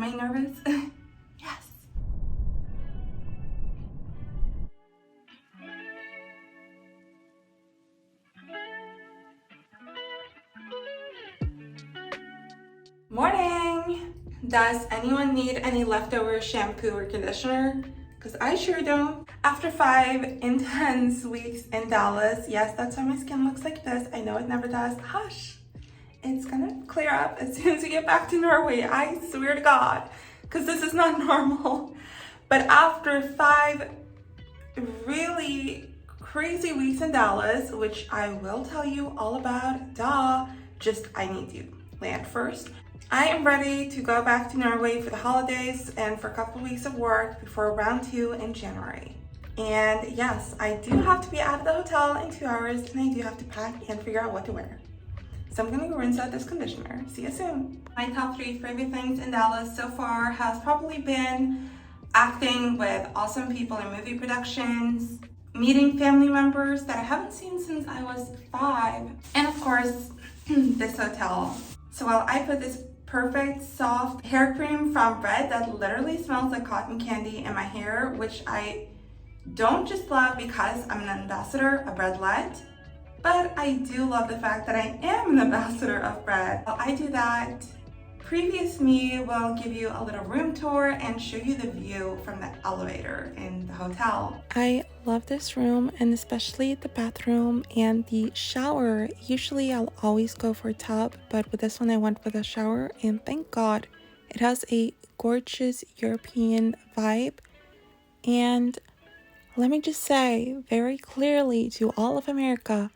Am I nervous? Yes. Morning! Does anyone need any leftover shampoo or conditioner? Because I sure don't. After 5 intense weeks in Dallas, yes, that's why my skin looks like this. I know it never does. Hush! It's gonna clear up as soon as we get back to Norway. I swear to God, because this is not normal. But after 5 really crazy weeks in Dallas, which I will tell you all about, just I need to land first. I am ready to go back to Norway for the holidays and for a couple of weeks of work before round 2 in January. And yes, I do have to be out of the hotel in 2 hours, and I do have to pack and figure out what to wear. So I'm gonna go rinse out this conditioner. See you soon. My top 3 favorite things in Dallas so far has probably been acting with awesome people in movie productions, meeting family members that I haven't seen since I was 5, and of course, this hotel. So while I put this perfect soft hair cream from Bread that literally smells like cotton candy in my hair, which I don't just love because I'm an ambassador of Breadlet, but I do love the fact that I am an ambassador of Bread. While I do that, previous me will give you a little room tour and show you the view from the elevator in the hotel. I love this room, and especially the bathroom and the shower. Usually I'll always go for a tub, but with this one I went for the shower, and thank God it has a gorgeous European vibe. And let me just say very clearly to all of America,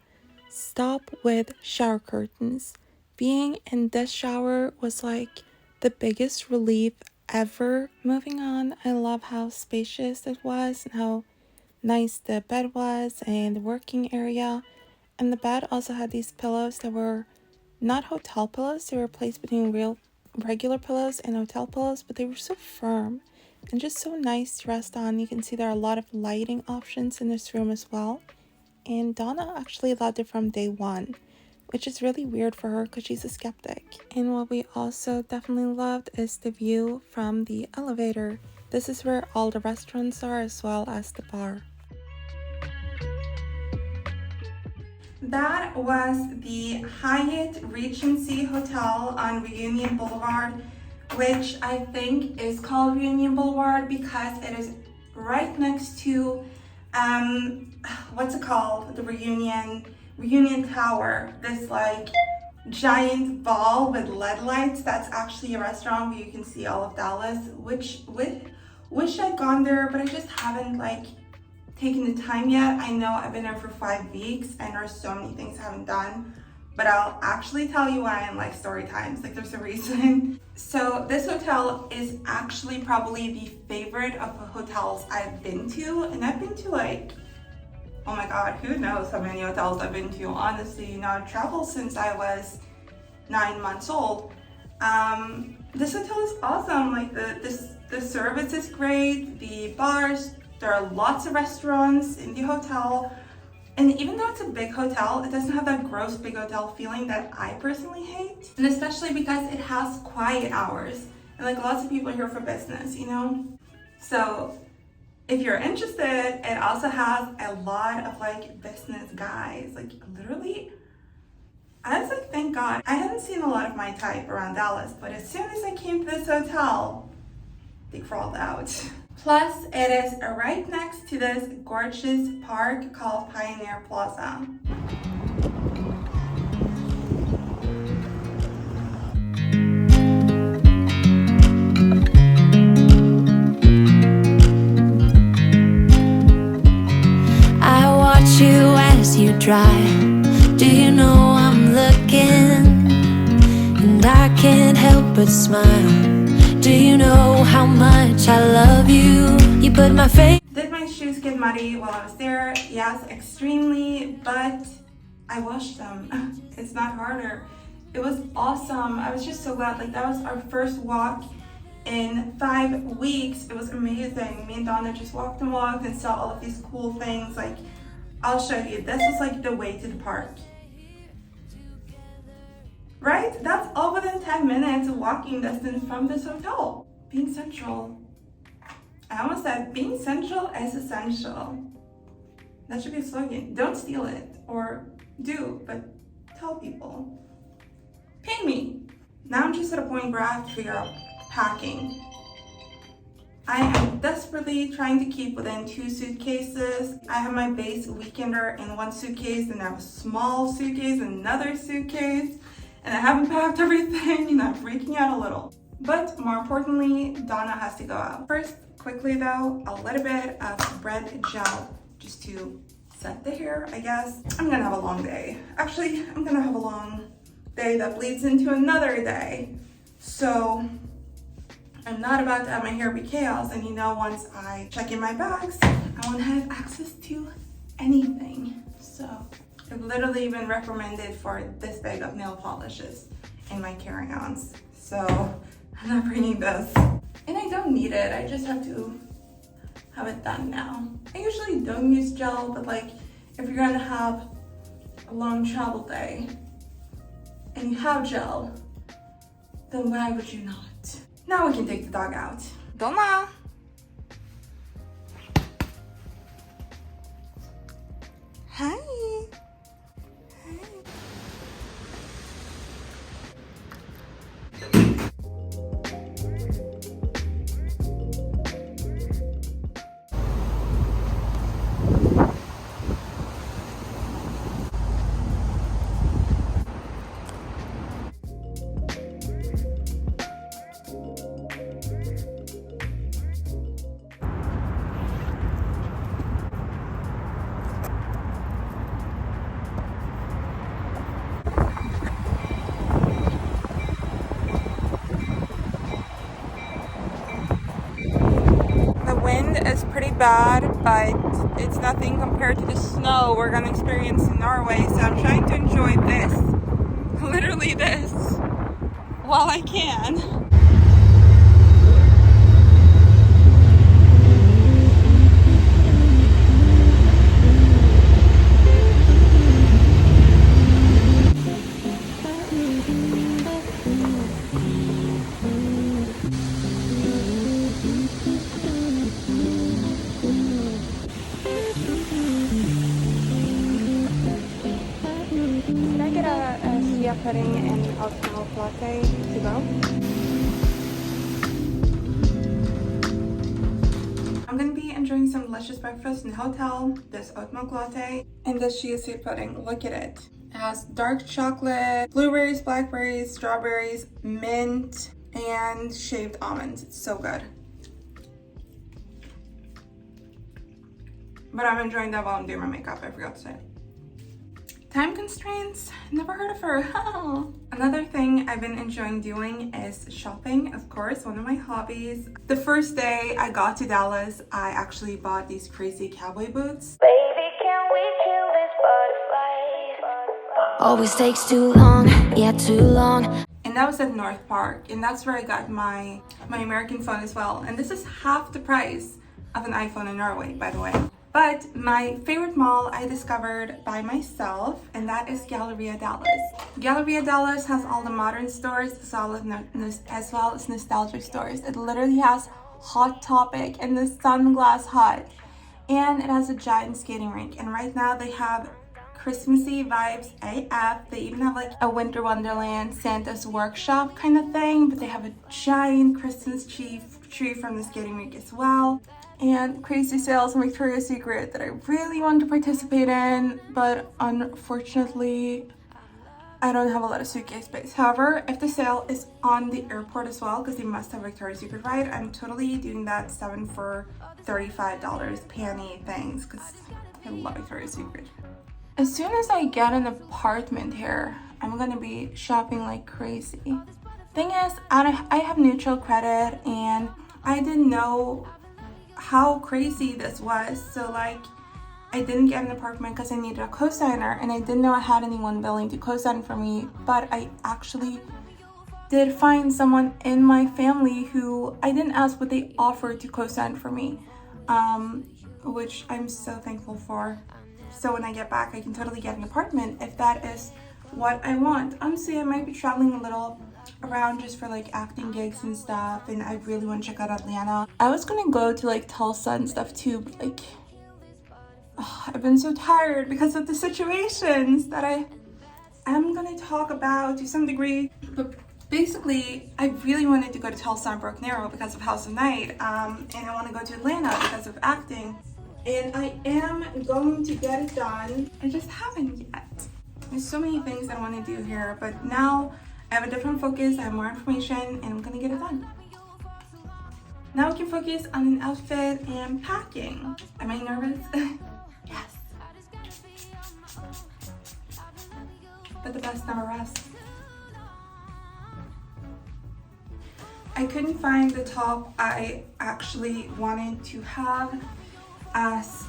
stop with shower curtains. Being in this shower was like the biggest relief ever. Moving on, I love how spacious it was and how nice the bed was and the working area. And the bed also had these pillows that were not hotel pillows. They were placed between regular pillows and hotel pillows, but they were so firm and just so nice to rest on. You can see there are a lot of lighting options in this room as well. And Donna actually loved it from day one, which is really weird for her because she's a skeptic. And what we also definitely loved is the view from the elevator. This is where all the restaurants are as well as the bar. That was the Hyatt Regency Hotel on Reunion Boulevard, which I think is called Reunion Boulevard because it is right next to, what's it called? The Reunion Tower, this like giant ball with LED lights. That's actually a restaurant where you can see all of Dallas, which wish I'd gone there, but I just haven't like taken the time yet. I know I've been there for 5 weeks and there's so many things I haven't done, but I'll actually tell you why in like story times, like there's a reason. So this hotel is actually probably the favorite of the hotels I've been to, and I've been to like, oh my God, who knows how many hotels I've been to. Honestly, you know, I've traveled since I was 9 months old. This hotel is awesome. Like the service is great, the bars, there are lots of restaurants in the hotel. And even though it's a big hotel, it doesn't have that gross big hotel feeling that I personally hate. And especially because it has quiet hours. And like lots of people are here for business, you know? So if you're interested, it also has a lot of like business guys. Like literally, I was like, thank God. I hadn't seen a lot of my type around Dallas, but as soon as I came to this hotel, they crawled out. Plus, it is right next to this gorgeous park called Pioneer Plaza. I watch you as you drive. Do you know I'm looking? And I can't help but smile. Do you know how much I love you? You put my face. Did my shoes get muddy while I was there? Yes, extremely, but I washed them. It's not harder. It was awesome. I was just so glad. Like that was our first walk in 5 weeks. It was amazing. Me and Donna just walked and saw all of these cool things. Like I'll show you. This was like the way to the park. Right? That's all within 10 minutes walking distance from this hotel. being central. I almost said being central is essential. That should be a slogan. Don't steal it, or do, but tell people. Pay me. Now I'm just at a point where I have to figure out packing. I am desperately trying to keep within 2 suitcases. I have my base weekender in 1 suitcase, and I have a small suitcase, another suitcase, and I haven't packed everything, and I'm freaking out a little. But more importantly, Donna has to go out. First, quickly though, a little bit of red gel just to set the hair, I guess. I'm gonna have a long day. Actually, I'm gonna have a long day that bleeds into another day. So I'm not about to have my hair be chaos, and you know, once I check in my bags, I won't have access to anything. So I've literally been reprimanded for this big of nail polishes in my carry-ons. So I'm not bringing this. And I don't need it, I just have to have it done now. I usually don't use gel, but like if you're gonna have a long travel day and you have gel, then why would you not? Now we can take the dog out. Donna! Hi! Is pretty bad, but it's nothing compared to the snow we're gonna experience in Norway, so I'm trying to enjoy this, literally this, while I can. Pudding and oat milk latte to go. I'm gonna be enjoying some delicious breakfast in the hotel. This oat milk latte and this chia seed pudding. Look at it. It has dark chocolate, blueberries, blackberries, strawberries, mint, and shaved almonds. It's so good. But I'm enjoying that while I'm doing my makeup, I forgot to say. Time constraints, never heard of her. Another thing I've been enjoying doing is shopping, of course, one of my hobbies. The first day I got to Dallas, I actually bought these crazy cowboy boots. Baby, can we kill this butterfly? Always takes too long, yeah, too long. And that was at North Park, and that's where I got my American phone as well. And this is half the price of an iPhone in Norway, by the way. But my favorite mall I discovered by myself, and that is Galleria Dallas. Galleria Dallas has all the modern stores as well as nostalgic stores. It literally has Hot Topic and the Sunglass Hut, and it has a giant skating rink. And right now they have Christmassy vibes AF. They even have like a Winter Wonderland Santa's Workshop kind of thing, but they have a giant Christmas tree from the skating rink as well. And crazy sales in Victoria's Secret that I really want to participate in, but unfortunately I don't have a lot of suitcase space. However, if the sale is on the airport as well, because they must have Victoria's Secret, right, I'm totally doing that 7 for $35 panty things, because I love Victoria's Secret. As soon as I get an apartment here, I'm gonna be shopping like crazy. Thing is, I have neutral credit, and I didn't know how crazy this was. So like, I didn't get an apartment because I needed a co-signer, and I didn't know I had anyone willing to co-sign for me, but I actually did find someone in my family who I didn't ask, but they offered to co-sign for me, which I'm so thankful for. So when I get back, I can totally get an apartment if that is what I want. Honestly, I might be traveling a little around just for like acting gigs and stuff, and I really want to check out Atlanta. I was gonna go to like Tulsa and stuff too, but like I've been so tired because of the situations that I am gonna talk about to some degree. But basically, I really wanted to go to Tulsa and Broken Arrow because of House of Night, and I want to go to Atlanta because of acting. And I am going to get it done. I just haven't yet. There's so many things I want to do here, but now I have a different focus, I have more information, and I'm gonna get it done. Now we can focus on an outfit and packing. Am I nervous? Yes. But the best never rests. I couldn't find the top I actually wanted to have as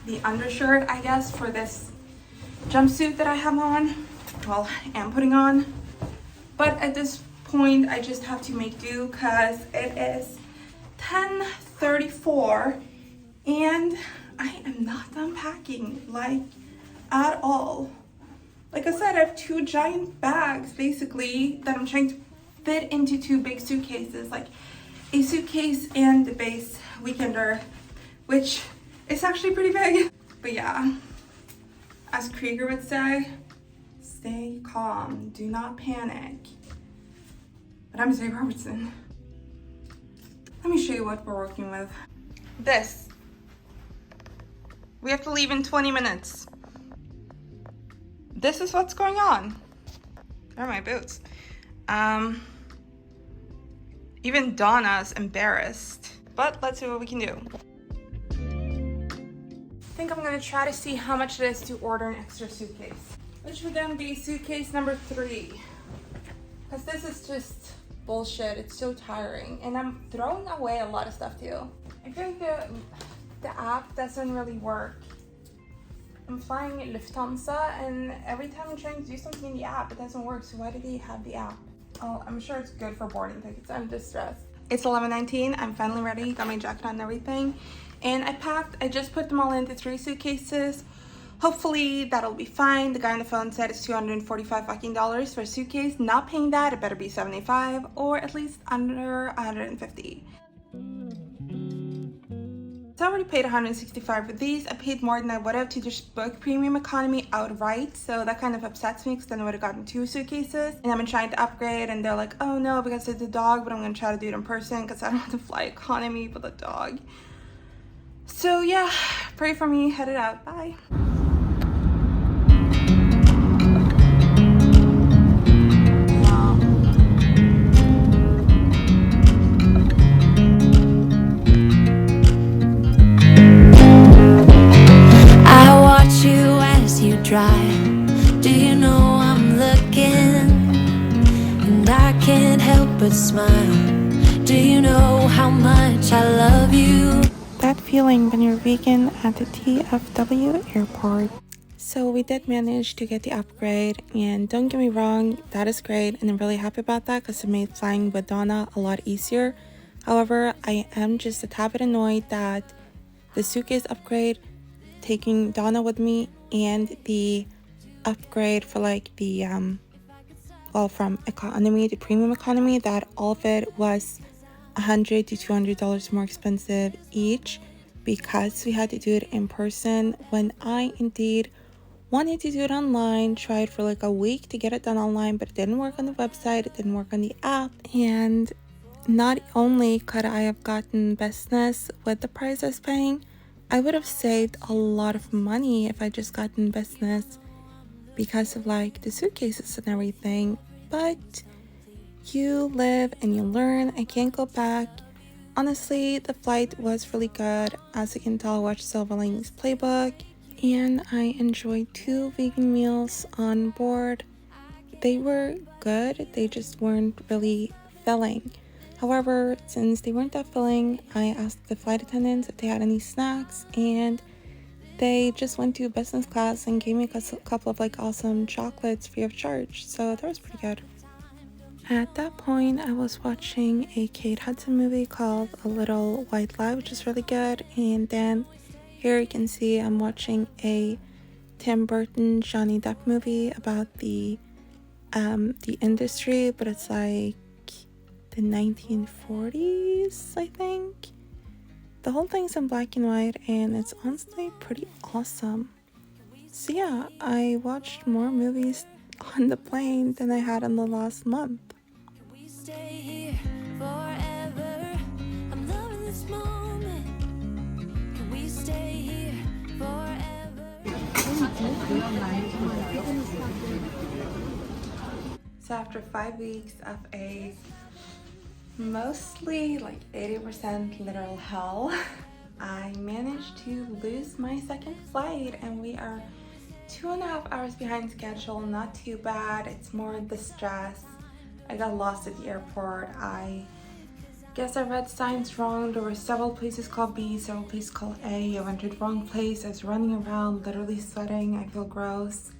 the undershirt, I guess, for this jumpsuit that I have on. Well, I am putting on. But at this point, I just have to make do because it is 10:34 and I am not done packing, like, at all. Like I said, I have 2 giant bags, basically, that I'm trying to fit into 2 big suitcases, like a suitcase and the base weekender, which is actually pretty big. But yeah, as Krieger would say, stay calm, do not panic. But I'm Zay Robertson. Let me show you what we're working with. This. We have to leave in 20 minutes. This is what's going on. Where are my boots? Even Donna's embarrassed. But let's see what we can do. I think I'm gonna try to see how much it is to order an extra suitcase, which would then be suitcase number 3. Because this is just bullshit. It's so tiring, and I'm throwing away a lot of stuff too. I feel like the app doesn't really work. I'm flying Lufthansa, and every time I'm trying to do something in the app, it doesn't work. So why do they have the app? Oh, I'm sure it's good for boarding tickets. I'm distressed. It's 11:19. I'm finally ready. Got my jacket on and everything, and I packed. I just put them all into 3 suitcases. Hopefully that'll be fine. The guy on the phone said it's $245 fucking dollars for a suitcase. Not paying that. It better be 75 or at least under 150. So I already paid $165 for these. I paid more than I would have to just book premium economy outright. So that kind of upsets me because then I would have gotten 2 suitcases. And I've been trying to upgrade, and they're like, oh no, because it's a dog, but I'm gonna try to do it in person because I don't want to fly economy with a dog. So yeah, pray for me, headed out, bye. Do you know I'm looking, and I can't help but smile? Do you know how much I love you? That feeling when you're vegan at the DFW airport. So we did manage to get the upgrade, and don't get me wrong, that is great, and I'm really happy about that because it made flying with Donna a lot easier. However, I am just a tad bit annoyed that the suitcase upgrade, taking Donna with me, and the upgrade for like the well, from economy to premium economy, that all of it was $100 to $200 more expensive each because we had to do it in person, when I indeed wanted to do it online. Tried for like a week to get it done online, but it didn't work on the website, it didn't work on the app. And not only could I have gotten business with the price I was paying, I would have saved a lot of money if I just gotten business because of like the suitcases and everything. But you live and you learn. I can't go back. Honestly, the flight was really good. As you can tell, I watched Silver Linings Playbook, and I enjoyed 2 vegan meals on board. They were good, they just weren't really filling. However, since they weren't that filling, I asked the flight attendants if they had any snacks, and they just went to business class and gave me a couple of like awesome chocolates free of charge. So that was pretty good. At that point, I was watching a Kate Hudson movie called A Little White Lie, which is really good. And then here you can see I'm watching a Tim Burton Johnny Depp movie about the the industry, but it's like the 1940s, I think. The whole thing's in black and white, and it's honestly pretty awesome. So yeah, I watched more movies on the plane than I had in the last month. We stay here forever. I'm loving this moment. Can we stay here forever? So after 5 weeks of a mostly like 80% literal hell, I managed to lose my second flight, and we are 2.5 hours behind schedule. Not too bad. It's more the stress. I got lost at the airport. I guess I read signs wrong. There were several places called B, several places called A. I went to the wrong place. I was running around, literally sweating. I feel gross.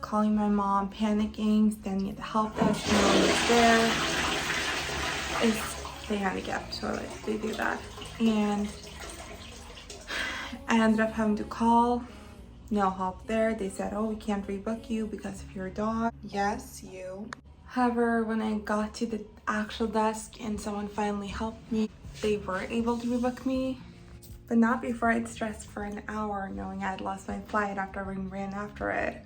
Calling my mom, panicking, standing at the help desk. No one was there. They handicapped, so they do that. And I ended up having to call. No help there. They said, oh, we can't rebook you because of your dog. Yes, you. However, when I got to the actual desk and someone finally helped me, they were able to rebook me. But not before I'd stressed for an hour knowing I'd lost my flight after I ran after it.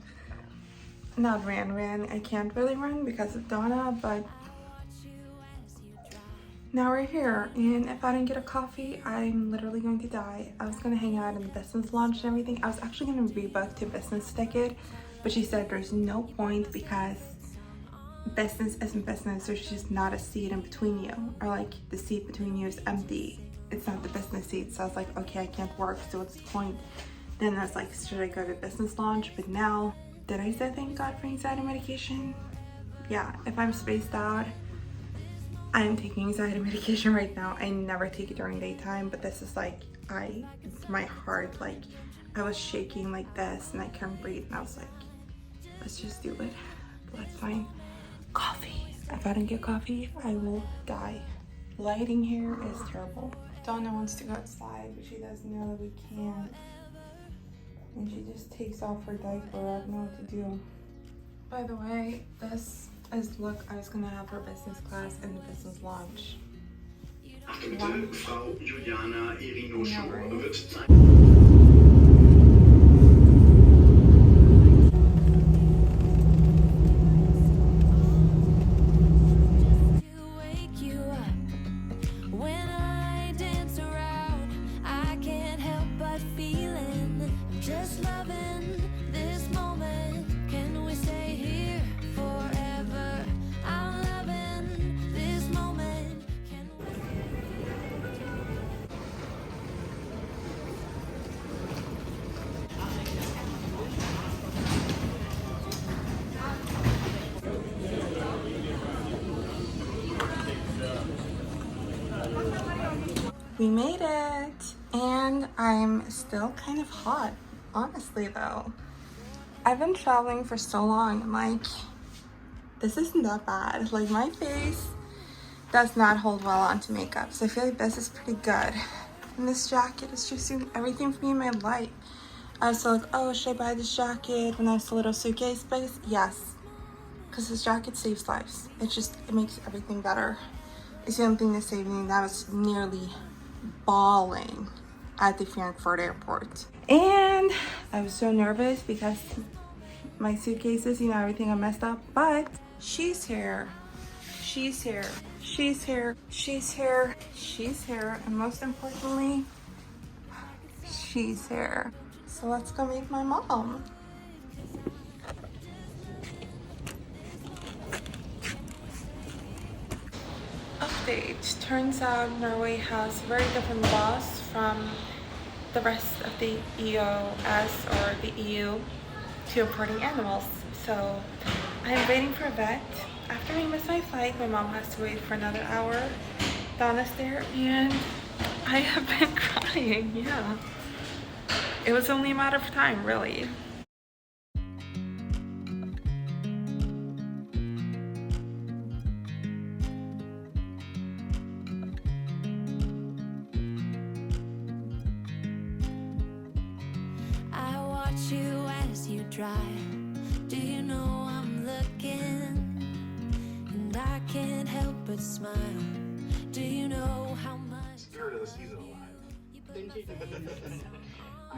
Not ran. I can't really run because of Donna, but now we're here, and if I didn't get a coffee, I'm literally going to die. I was gonna hang out in the business lounge and everything. I was actually gonna rebook to business ticket, but she said there's no point because business isn't business. There's just not a seat in between you, or like the seat between you is empty. It's not the business seat. So I was like, okay, I can't work, so what's the point? Then I was like, should I go to business lounge? But now, did I say thank God for anxiety medication? Yeah, if I'm spaced out, I'm taking anxiety medication right now. I never take it during daytime, but this is like, my heart, like I was shaking like this and I couldn't breathe, and I was like, let's just do it. But that's fine. Coffee. If I don't get coffee, I will die. Lighting here is terrible. Donna wants to go outside, but she doesn't know that we can't. And she just takes off her diaper. I don't know what to do. By the way, this is the look I was gonna have for business class in the business lounge. Achtende Frau Juliana Irinoso wird sein. When I dance around, I can't help but feeling, just loving this moment. Can we stay here forever? I'm loving this moment. Can we... We made it, and I'm still kind of hot, honestly though. I've been traveling for so long, and like, this isn't that bad. Like, my face does not hold well onto makeup, so I feel like this is pretty good. And this jacket is just doing everything for me in my life. I was like, oh, should I buy this jacket when I have a little suitcase space? Yes, because this jacket saves lives. It makes everything better. It's the only thing that saved me, and I was nearly bawling at the Frankfurt airport. And I was so nervous because my suitcases, everything I messed up, but she's here. She's here. She's here. She's here. She's here. And most importantly, she's here. So let's go meet my mom. Update. Turns out Norway has very different laws from the rest of the EOS or the EU to importing animals. So I'm waiting for a vet. After we miss my flight, my mom has to wait for another hour. Donna's there, and I have been crying. Yeah, it was only a matter of time, really. I watch you as you drive. Do you know I'm looking, and I can't help but smile. Do you know how much Spirit of the season alive. I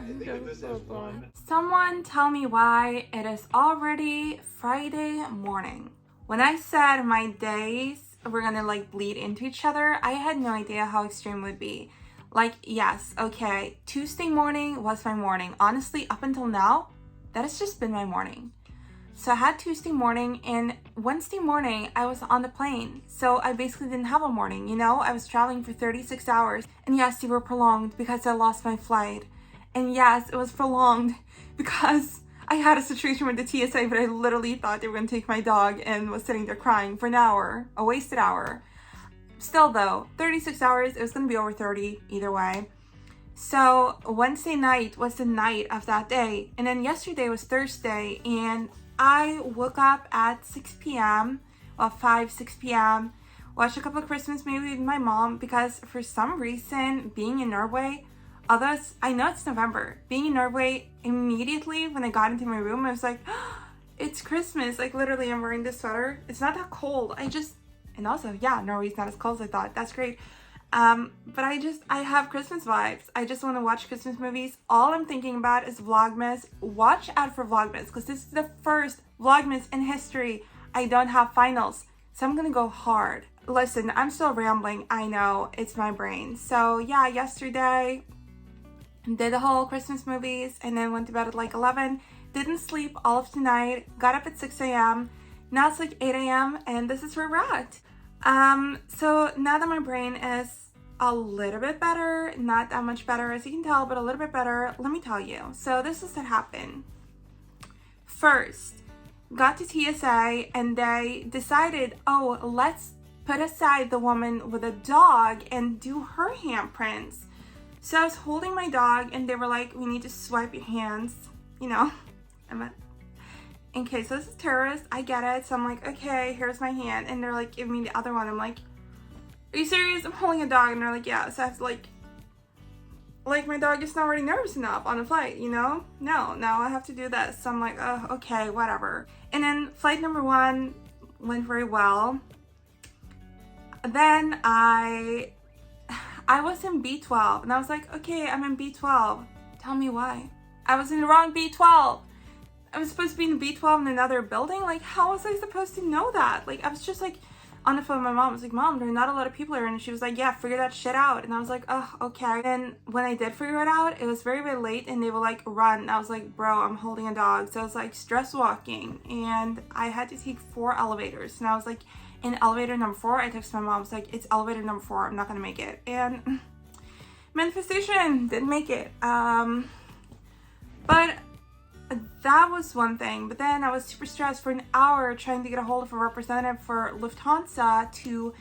think That's of this so as fun. one. Someone tell me why it is already Friday morning. When I said my days were gonna like bleed into each other, I had no idea how extreme it would be. Like, yes, okay, Tuesday morning was my morning. Honestly, up until now, that has just been my morning. So I had Tuesday morning, and Wednesday morning I was on the plane. So I basically didn't have a morning, you know? I was traveling for 36 hours. And yes, they were prolonged because I lost my flight. And yes, it was prolonged because I had a situation with the TSA, but I literally thought they were gonna take my dog and was sitting there crying for an hour, a wasted hour. Still though, 36 hours, it was gonna be over 30 either way. So Wednesday night was the night of that day. And then yesterday was Thursday, and I woke up at 6 p.m., well, 6 p.m., watched a couple of Christmas movies with my mom because for some reason, being in Norway, although I know it's November, being in Norway, immediately when I got into my room, I was like, oh, it's Christmas. Like, literally, I'm wearing this sweater. It's not that cold. And also, yeah, Norway's not as cold as I thought. That's great. But I have Christmas vibes. I just want to watch Christmas movies. All I'm thinking about is Vlogmas. Watch out for Vlogmas because this is the first Vlogmas in history. I don't have finals, so I'm gonna go hard. Listen, I'm still rambling. I know, it's my brain. So yeah, yesterday did the whole Christmas movies and then went to bed at like 11. Didn't sleep all of tonight. Got up at 6 a.m. Now it's like 8 a.m. and this is where we're at. So now that my brain is a little bit better, not that much better as you can tell, but a little bit better, let me tell you. So this is what happened. First, got to TSA and they decided, oh, let's put aside the woman with a dog and do her handprints. So I was holding my dog and they were like, we need to swipe your hands, you know, in case this is terrorist, I get it. So I'm like, okay, here's my hand. And they're like, give me the other one. I'm like, are you serious? I'm holding a dog. And they're like, yeah. So I have to like my dog is not already nervous enough on a flight, you know? No, I have to do this. So I'm like, oh, okay, whatever. And then flight number 1 went very well. Then I was in B12 and I was like, okay, I'm in B12. Tell me why. I was in the wrong B12. I was supposed to be in the B12 in another building. Like, how was I supposed to know that? Like, I was just like on the phone with my mom. I was like, Mom, there are not a lot of people here. And she was like, yeah, figure that shit out. And I was like, oh, okay. And when I did figure it out, it was very, very late and they were like, run. And I was like, bro, I'm holding a dog. So I was like stress walking and I had to take 4 elevators. And I was like, in elevator number 4, I texted my mom. I was like, it's elevator number 4. I'm not going to make it. And manifestation, didn't make it. But that was one thing, but then I was super stressed for an hour trying to get a hold of a representative for Lufthansa to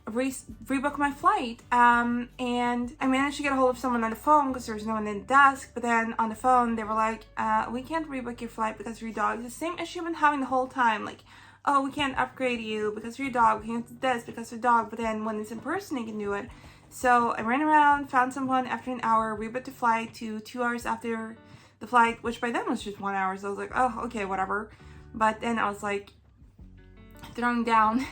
rebook my flight. And I managed to get a hold of someone on the phone because there was no one in the desk, but then on the phone they were like, we can't rebook your flight because of your dog. It's the same issue I've been having the whole time, like, oh, we can't upgrade you because of your dog, we can't do this because of your dog, but then when it's in person they can do it. So I ran around, found someone after an hour, rebooked the flight to 2 hours after the flight, which by then was just 1 hour, so I was like, oh, okay, whatever. But then I was like throwing down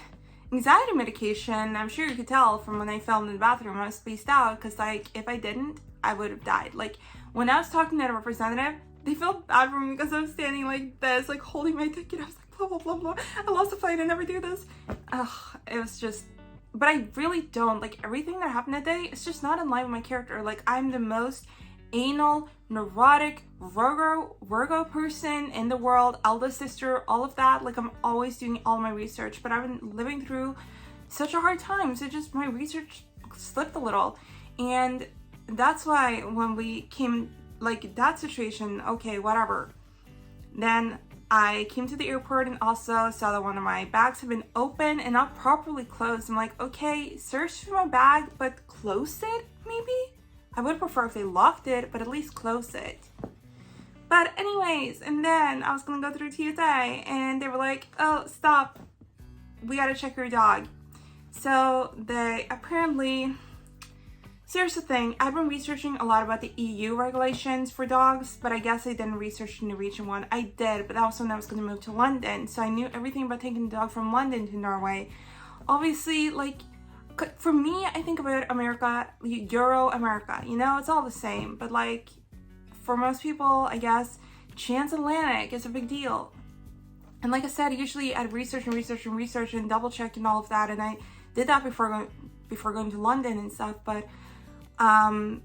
anxiety medication. I'm sure you could tell from when I filmed in the bathroom, I was spaced out because like if I didn't, I would have died. Like when I was talking to the representative, they felt bad for me because I was standing like this, like holding my ticket. I was like, blah, blah, blah, blah. I lost the flight, I never do this. Ugh, it was just, but I really don't, like everything that happened that day, it's just not in line with my character. Like I'm the most anal, neurotic, Virgo person in the world, eldest sister, all of that. Like I'm always doing all my research, but I've been living through such a hard time, so just my research slipped a little. And that's why when we came, like that situation, okay, whatever. Then I came to the airport and also saw that one of my bags had been open and not properly closed. I'm like, okay, search for my bag, but close it maybe? I would prefer if they locked it, but at least close it. But anyways, and then I was gonna go through TSA and they were like, oh, stop, we gotta check your dog. So they apparently So here's the thing, I've been researching a lot about the EU regulations for dogs, but I guess I didn't research the Norwegian one. I did, but that was when I was going to move to London, so I knew everything about taking the dog from London to Norway. Obviously, like, for me, I think about America, Euro-America, you know, it's all the same, but like, for most people, I guess, transatlantic is a big deal. And like I said, usually I'd research and double check and all of that, and I did that before going to London and stuff, but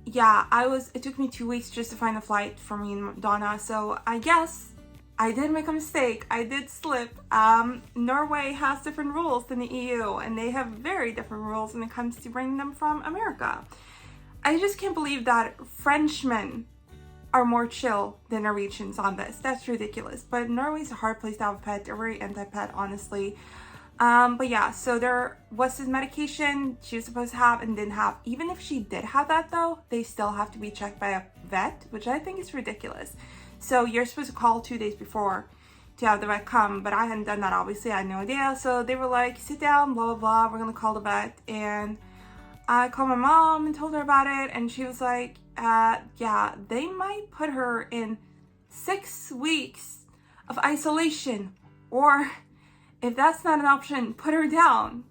yeah, it took me 2 weeks just to find a flight for me and Donna, so I guess I did make a mistake. I did slip. Norway has different rules than the EU, and they have very different rules when it comes to bringing them from America. I just can't believe that Frenchmen are more chill than Norwegians on this. That's ridiculous. But Norway's a hard place to have a pet. They're very anti-pet, honestly. But yeah, so there was this medication she was supposed to have and didn't have. Even if she did have that though, they still have to be checked by a vet, which I think is ridiculous. So you're supposed to call 2 days before to have the vet come, but I hadn't done that, obviously. I had no idea. So they were like, sit down, blah, blah, blah. We're gonna call the vet. And I called my mom and told her about it. And she was like, yeah, they might put her in 6 weeks of isolation, or if that's not an option, put her down.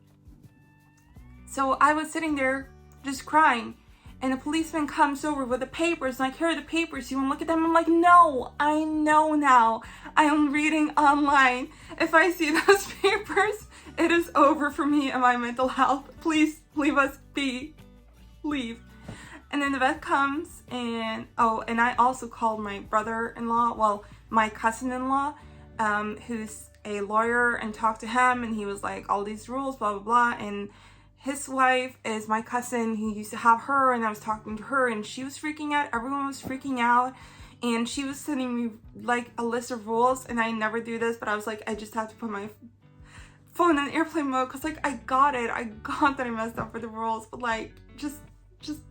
So I was sitting there just crying, and a policeman comes over with the papers, and like, here are the papers, you want to look at them? I'm like, no, I know now. I am reading online. If I see those papers, it is over for me and my mental health. Please leave us be. Leave. And then the vet comes, and and I also called my brother-in-law, well, my cousin-in-law, who's a lawyer, and talked to him, and he was like, all these rules, blah, blah, blah, and his wife is my cousin. He used to have her, and I was talking to her, and she was freaking out. Everyone was freaking out, and she was sending me like a list of rules, and I never do this, but I was like, I just have to put my phone in airplane mode, because like, I got that I messed up for the rules, but like, just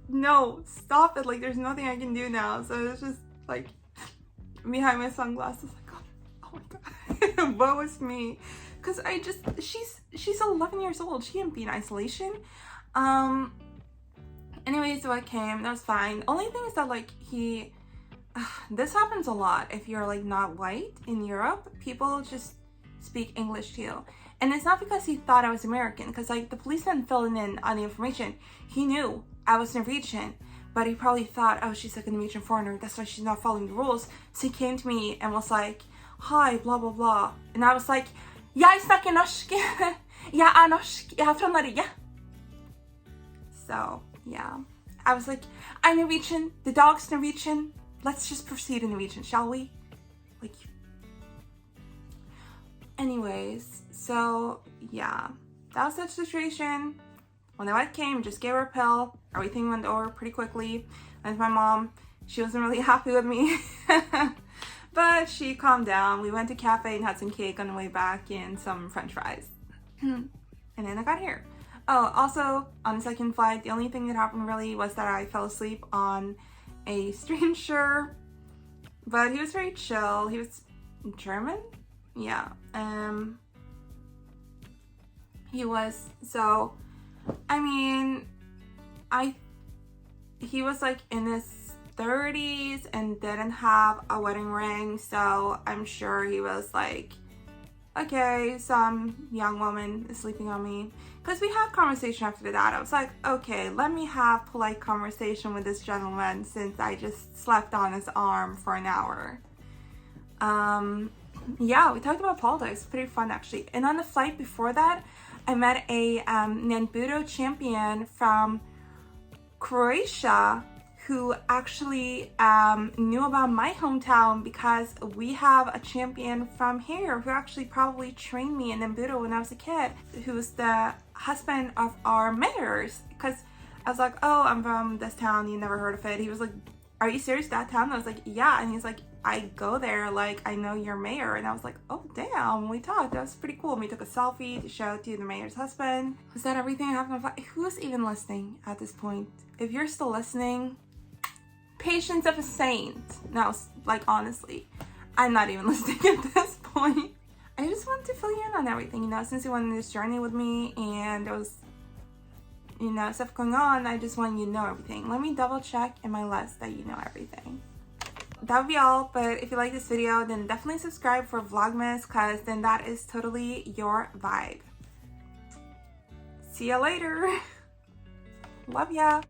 no, stop it. Like, there's nothing I can do now. So it's just like behind my sunglasses, like, oh my god, woe is me. Because she's 11 years old. She can't be in isolation. Anyways, so I came. That was fine. Only thing is that like this happens a lot if you're like not white in Europe. People just speak English to you. And it's not because he thought I was American, because like the policeman filling in on the information, he knew I was Norwegian, but he probably thought, oh, she's like a Norwegian foreigner, that's why she's not following the rules. So he came to me and was like, hi, blah, blah, blah. And I was like, jeg snakker norsk. Jeg er norsk. Jeg er fra Norge. So, yeah. I was like, I'm Norwegian, the dog's Norwegian. Let's just proceed in Norwegian, shall we? Like, anyways, so yeah, that was that situation. When the vet came, just gave her a pill. Everything went over pretty quickly. And my mom, she wasn't really happy with me. But she calmed down. We went to a cafe and had some cake on the way back and some french fries. And then I got here. Oh, also, on the second flight, the only thing that happened really was that I fell asleep on a stranger. But he was very chill. He was German? Yeah. He was, so, I mean, he was like in his 30s and didn't have a wedding ring, so I'm sure he was like, okay, some young woman is sleeping on me. Because we had conversation after that. I was like, okay, let me have polite conversation with this gentleman since I just slept on his arm for an hour. Yeah, we talked about politics. Pretty fun, actually. And on the flight before that, I met a Nembudo champion from Croatia who actually knew about my hometown because we have a champion from here who actually probably trained me in Nembudo when I was a kid, who was the husband of our mayors. Because I was like, oh, I'm from this town, you never heard of it. He was like, are you serious, that town? I was like, yeah. And he's like, I go there, like, I know your mayor. And I was like, oh, damn, we talked. That was pretty cool. And we took a selfie to show to the mayor's husband. Was that everything I have? Who's even listening at this point? If you're still listening, patience of a saint. No, like, honestly, I'm not even listening at this point. I just wanted to fill you in on everything, you know, since you went on this journey with me, and it was, you know, stuff going on. I just want you to know everything. Let me double check in my list that you know everything. That would be all, but if you like this video, then definitely subscribe for Vlogmas, because then that is totally your vibe. See ya later. Love ya.